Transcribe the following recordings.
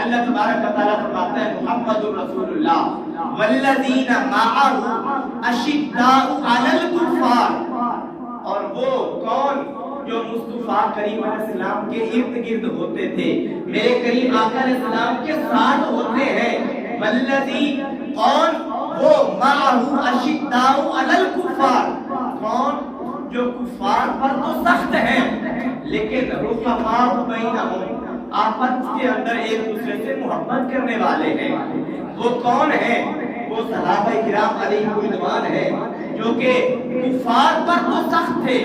اللہ تبارک و تعالیٰ فرماتا ہے محمد رسول اللہ والذین معہ اشداء علی الکفار، اور وہ کون جو مصطفیٰ کریم علیہ السلام کے ارد گرد ہوتے تھے، میرے کریم آقا علیہ السلام کے ساتھ ہوتے ہیں، والذین کون وہ معہ اشداء علی الکفار، کون جو کفار پر تو سخت ہیں لیکن رحماء بینہم آپس کے اندر ایک دوسرے سے محبت کرنے والے ہیں۔ وہ کون ہیں؟ وہ صحابہ کرام علیہم رضوان ہیں جو کہ کفار پر تو سخت تھے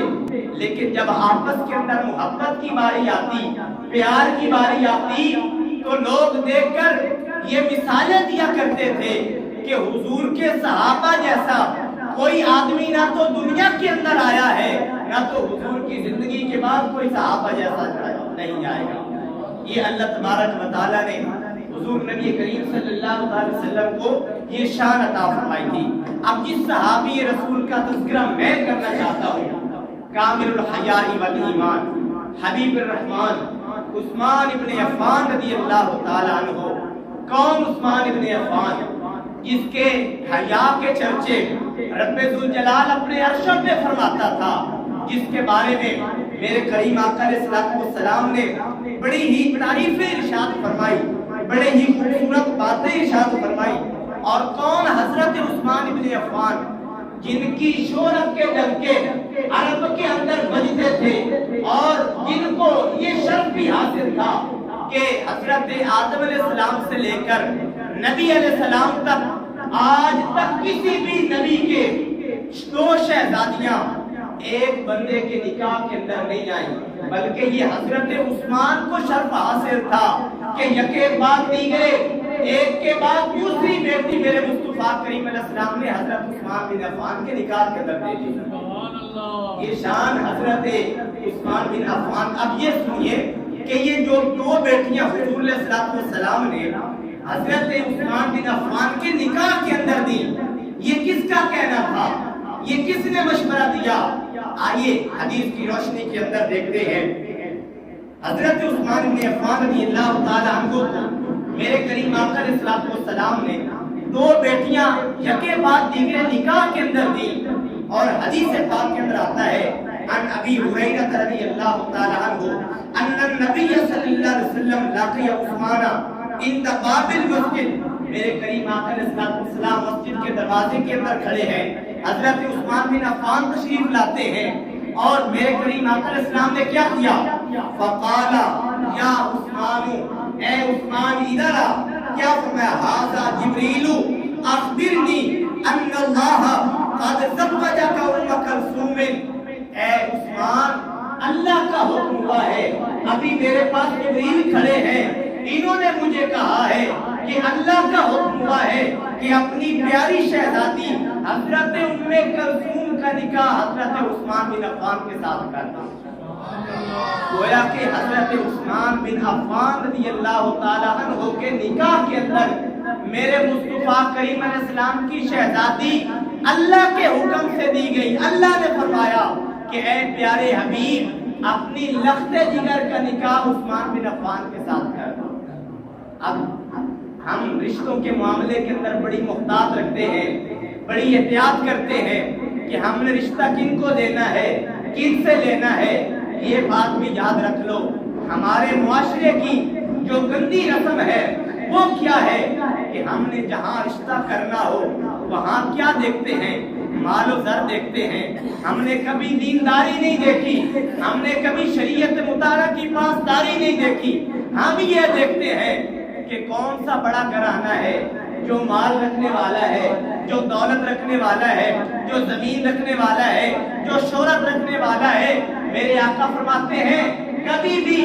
لیکن جب آپس کے اندر محبت کی باری آتی، پیار کی باری آتی تو لوگ دیکھ کر یہ مثالیں دیا کرتے تھے کہ حضور کے صحابہ جیسا کوئی آدمی نہ تو دنیا کے اندر آیا ہے نہ تو حضور کی زندگی کے بعد کوئی صحابہ جیسا نہیں آئے گا۔ یہ اللہ تبارک و تعالیٰ نے حضور نبی کریم صلی اللہ علیہ وسلم کو یہ شان عطا فرمائی تھی۔ اب جس صحابی رسول کا تذکرہ میں کرنا چاہتا ہوں، کامل الحیاء والایمان، حبیب الرحمن عثمان ابن عفان رضی اللہ تعالیٰ عنہ۔ کون عثمان ابن عفان؟ جس کے حیا کے چرچے رب ذوالجلال اپنے عرشوں پہ فرماتا تھا، جس کے بارے میں میرے کریم آقا علیہ السلام نے بڑی ہی تعریفیں ارشاد فرمائی، بڑے ہی خوبصورت باتیں ارشاد فرمائی۔ اور کون؟ حضرت عثمان ابن عفان، جن کی شہرت کے ڈنکے عرب کے اندر بجتے تھے اور جن کو یہ شرف بھی حاصل تھا کہ حضرت آدم علیہ السلام سے لے کر نبی علیہ السلام تک آج تک کسی بھی نبی کے دو شہزادیاں ایک بندے کے نکاح کے اندر نہیں آئیں، بلکہ یہ حضرت عثمان کو شرف حاصل تھا کہ یکے بعد دیگرے، ایک کے بعد دوسری بیٹی میرے مصطفیٰ کریم علیہ السلام نے حضرت عثمان بن عفان کے نکاح کے اندر دے دی۔ یہ شان حضرت عثمان بن عفان۔ اب یہ سنیے کہ یہ جو دو بیٹیاں حضور علیہ السلام نے حضرت عثمان بن عفان کے نکاح کے اندر دی، یہ کس کا کہنا تھا؟ یہ کس نے مشورہ دیا؟ آئیے حدیث کی روشنی کے اندر دیکھتے ہیں۔ حضرت عثمان بن عفان رضی اللہ تعالیٰ عنہ کو میرے کریم آقا علیہ السلام نے دو بیٹیاں یکے بعد دیگرے نکاح کے اندر دی، اور حدیث پاک کے اندر آتا ہے عن ابی ہریرہ رضی اللہ تعالیٰ عنہ ان النبی صلی اللہ علیہ وسلم لقی عثمان عند باب المسجد۔ میرے کریم آقا علیہ السلام مسجد کے دروازے کے اندر کھڑے ہیں، حضرت عثمان بن عفان تشریف لاتے ہیں، اور میرے کریم آقا علیہ السلام نے کیا کیا؟ فقال یا عثمان، اے عثمان ادھر آ۔ کیا فرمایا؟ ھذا جبریل اخبرنی ان اللہ قد زوجک ام کلثوم۔ اے عثمان، اللہ کا حکم ہوا ہے، ابھی میرے پاس جبریل کھڑے ہیں، انہوں نے مجھے کہا ہے کہ اللہ کا حکم ہوا ہے کہ اپنی پیاری شہزادی حضرت ام کلثوم کا نکاح حضرت عثمان بن عفان کے ساتھ کرنا۔ گویا کہ حضرت عثمان بن عفان رضی اللہ تعالیٰ عنہ کے نکاح کے اندر میرے مصطفیٰ کریم علیہ السلام کی شہزادی اللہ کے حکم سے دی گئی۔ اللہ نے فرمایا کہ اے پیارے حبیب، اپنی لخت جگر کا نکاح عثمان بن عفان کے ساتھ کر دو۔ اب ہم رشتوں کے معاملے کے اندر بڑی محتاط رکھتے ہیں، بڑی احتیاط کرتے ہیں کہ ہم نے رشتہ کن کو دینا ہے، کن سے لینا ہے۔ یہ بات بھی یاد رکھ لو، ہمارے معاشرے کی جو گندی رسم ہے وہ کیا ہے کہ ہم نے جہاں رشتہ کرنا ہو وہاں کیا دیکھتے ہیں؟ مال و زر دیکھتے ہیں۔ ہم نے کبھی دینداری نہیں دیکھی، ہم نے کبھی شریعت مطالعہ کی پاسداری نہیں دیکھی۔ ہم یہ دیکھتے ہیں کہ کون سا بڑا گھرانہ ہے جو مال رکھنے والا ہے، جو دولت رکھنے والا ہے، جو زمین رکھنے والا ہے، جو شہرت رکھنے والا ہے۔ میرے آقا فرماتے ہیں کبھی بھی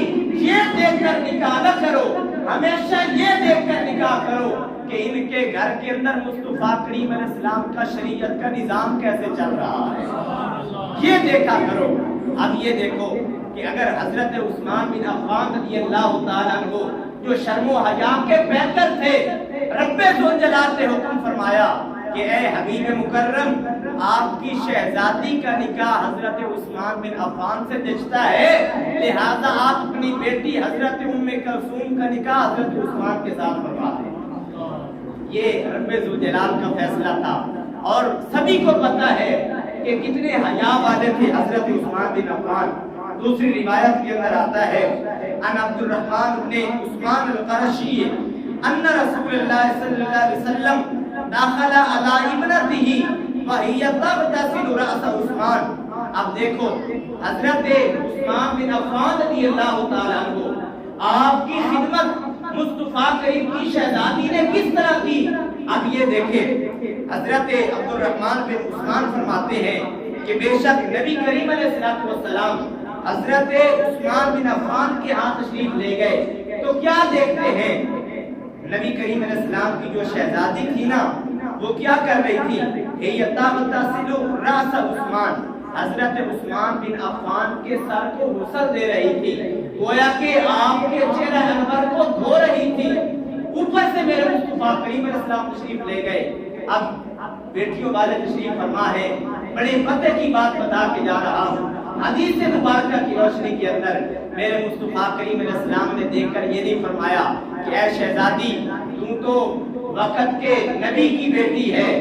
یہ دیکھ کر نکاح نہ کرو، ہمیشہ یہ دیکھ کر نکاح کرو کہ ان کے گھر کے اندر مصطفیٰ کریم علیہ السلام کا شریعت کا نظام کیسے چل رہا ہے، یہ دیکھا کرو۔ اب یہ دیکھو کہ اگر حضرت عثمان بن عفان رضی اللہ تعالیٰ عنہ جو شرم و حیا کے بہتر تھے، رب ذوالجلال نے حکم فرمایا کہ اے حبیب مکرم، آپ کی شہزادی کا نکاح حضرت عثمان بن عفان سے جچتا ہے، لہذا آپ اپنی بیٹی حضرت ام کلثوم کا نکاح حضرت عثمان کے ساتھ فرما دیں۔ یہ رب ذوالجلال کا فیصلہ تھا، اور سبھی کو پتا ہے کہ کتنے حیا والے تھے حضرت عثمان بن عفان۔ دوسری روایت کے اندر آتا ہے ان عبد الرحمن بن عثمان القرشی ان رسول اللہ صلی اللہ علیہ وسلم داخل علی ابنته وهي تغتسل راس عثمان۔ اب دیکھو حضرت عثمان بن عفان رضی اللہ تعالی عنہ آپ کی خدمت مصطفیٰ کریم کی شہزادی نے کس طرح کی۔ اب یہ دیکھیں حضرت عبد الرحمن بن عثمان فرماتے ہیں کہ بے شک نبی کریم علیہ السلام حضرت عثمان بن عفان کے ہاں تشریف لے گئے تو کیا دیکھتے ہیں، نبی کریم علیہ السلام کی جو شہزادی تھی نا وہ کیا کر رہی تھی، راس عثمان، حضرت عثمان بن عفان کے سر کو غسل دے رہی تھی، گویا کہ آپ کے چہرہ انور کو دھو رہی تھی۔ اوپر سے میرے مصطفیٰ کریم علیہ السلام تشریف لے گئے۔ اب بیٹیوں والے تشریف فرما ہے، بڑے پتے کی بات بتا کے جا رہا ہوں۔ حدیث مبارکہ کی روشنی کے اندر میرے مصطفیٰ کریم علیہ السلام نے دیکھ کر یہ نہیں فرمایا کہ اے شہزادی تم تو وقت کے نبی کی بیٹی ہے،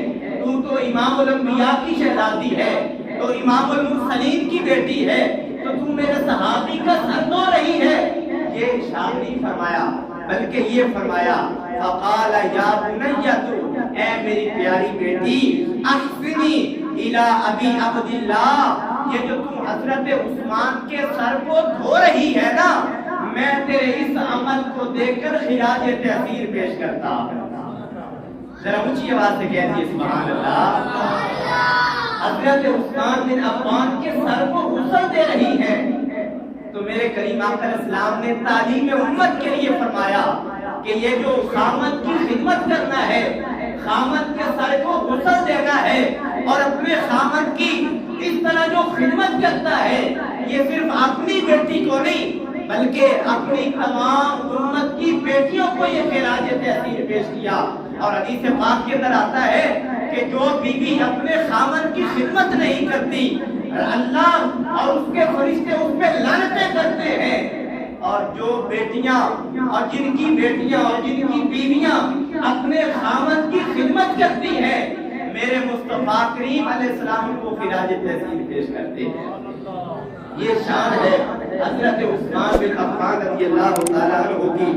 تم تو امام الانبیاء کی شہزادی ہے، تو امام المرسلین کی بیٹی ہے، تو تم میرے صحابی کا سر دھو رہی ہے۔ یہ ارشاد نہیں فرمایا بلکہ یہ فرمایا فقال یا بنیۃ، اے میری پیاری بیٹی، احسنی الی ابی عبداللہ، یہ جو تم حضرت عثمان کے سر کو دھو رہی ہے نا، میں تیرے اس عمل کو دیکھ کر خراج تحسین پیش کرتا ہوں۔ ذرا اونچی آواز سے کہہ دیجیے سبحان اللہ۔ حضرت عثمان بن عفان کے سر کو غسل دے رہی ہے تو میرے کریم آقا علیہ السلام نے تعلیم امت کے لیے فرمایا کہ یہ جو خامد کی خدمت کرنا ہے، خامد کے سر کو غسل دینا ہے، اور اپنے خامد کی اس طرح جو خدمت کرتا ہے یہ صرف اپنی بیٹی کو نہیں بلکہ اپنی تمام امت کی بیٹیوں کو یہ خراج تحسین پیش کیا۔ اور حدیث پاک کے اندر آتا ہے کہ جو بیوی اپنے خامد کی خدمت نہیں کرتی اللہ اور اس کے فرشتے اس پہ لعنتیں کرتے ہیں، اور جو بیٹیاں اور جن کی بیٹیاں اور جن کی بیویاں اپنے خامد کی خدمت کرتی ہیں میرے مصطفیٰ کریم علیہ السلام کو خراج تحسین پیش کرتے ہیں۔ یہ شان ہے حضرت عثمان بن عفان رضی اللہ تعالیٰ عنہ کی۔